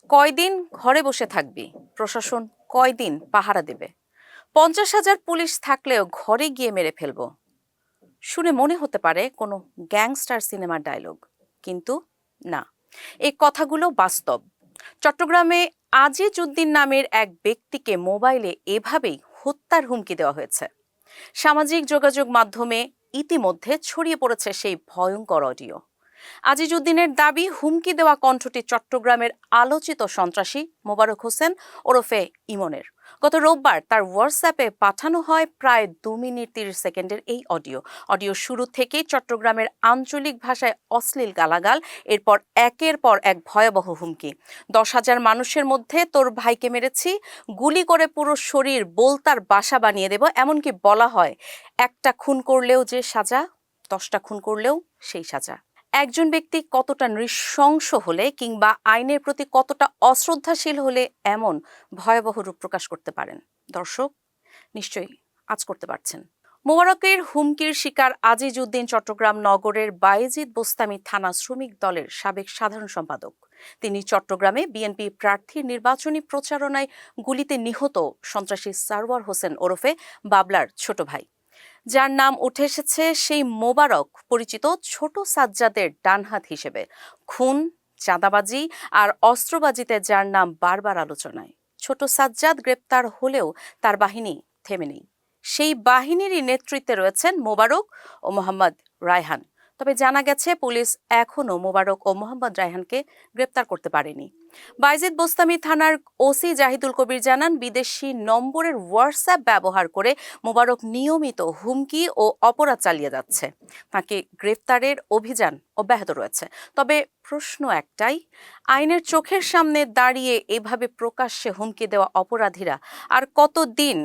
কয়দিন ঘরে বসে থাকবি? প্রশাসন কয়দিন পাহারা দেবে? 50,000 পুলিশ থাকলেও ঘরে গিয়ে মেরে ফেলবো। শুনে মনে হতে পারে কোনো গ্যাংস্টার সিনেমার ডায়লগ, কিন্তু না, এই কথাগুলো বাস্তব। চট্টগ্রামে আজিজ উদ্দিন নামের এক ব্যক্তিকে মোবাইলে এভাবেই হত্যার হুমকি দেওয়া হয়েছে। সামাজিক যোগাযোগ মাধ্যমে ইতিমধ্যে ছড়িয়ে পড়েছে সেই ভয়ঙ্কর অডিও। আজিজ উদ্দিনের দাবি, হুমকি দেওয়া কণ্ঠটি চট্টগ্রামের আলোচিত সন্ত্রাসী মোবারক হোসেন ওরফে ইমনের। গত রোববার তার হোয়াটসঅ্যাপে পাঠানো হয় প্রায় 2 মিনিট 30 সেকেন্ডের এই অডিও শুরু থেকেই চট্টগ্রামের আঞ্চলিক ভাষায় অশ্লীল গালাগাল, এরপর একের পর এক ভয়াবহ হুমকি। 10,000 মানুষের মধ্যে তোর ভাইকে মেরেছি, গুলি করে পুরো শরীর বোলতার বাসা বানিয়ে দেব, এমনকি বলা হয় একটা খুন করলেও যে সাজা, 10টা খুন করলেও সেই সাজা। একজন ব্যক্তি কতটা নৃশংস হলে কিংবা আইনের প্রতি কতটা অশ্রদ্ধাশীল হলে এমন ভয়াবহ রূপ প্রকাশ করতে পারেন? দর্শক নিশ্চয়ই আজ করতে পারছেন। মোবারকের হুমকির শিকার আজিজ উদ্দিন চট্টগ্রাম নগরের বায়েজিদ বোস্তামি থানা শ্রমিক দলের সাবেক সাধারণ সম্পাদক। তিনি চট্টগ্রামে বিএনপি প্রার্থীর নির্বাচনী প্রচারণায় গুলিতে নিহত সন্ত্রাসী সারওয়ার হোসেন ওরফে বাবলার ছোট ভাই। যার নাম উঠে এসেছে সেই মোবারক পরিচিত ছোট সাজ্জাদের ডানহাত হিসেবে। খুন, চাঁদাবাজি আর অস্ত্রবাজিতে যার নাম বারবার আলোচনায়। ছোট সাজ্জাদ গ্রেপ্তার হলেও তার বাহিনী থেমে নেই। সেই বাহিনীরই নেতৃত্বে রয়েছেন মোবারক ও মোহাম্মদ রায়হান। তবে জানা গেছে পুলিশ এখনও মোবারক ও মোহাম্মদ রায়হানকে গ্রেপ্তার করতে পারেনি। বায়েজিদ বোস্তামি থানার ওসি জাহিদুল কবির জানান, বিদেশি নম্বরের হোয়াটসঅ্যাপ ব্যবহার করে মোবারক নিয়মিত হুমকি ও অপরাধ চালিয়ে যাচ্ছে। তাকে গ্রেফতারের অভিযান অব্যাহত রয়েছে। তবে প্রশ্ন একটাই, আইনের চোখের সামনে দাঁড়িয়ে এভাবে প্রকাশ্যে হুমকি দেওয়া অপরাধীরা আর কতদিন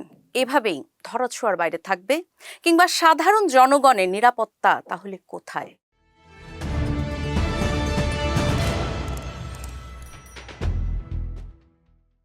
এভাবেই ধরাছোঁয়ার বাইরে থাকবে? কিংবা সাধারণ জনগণের নিরাপত্তা তাহলে কোথায়?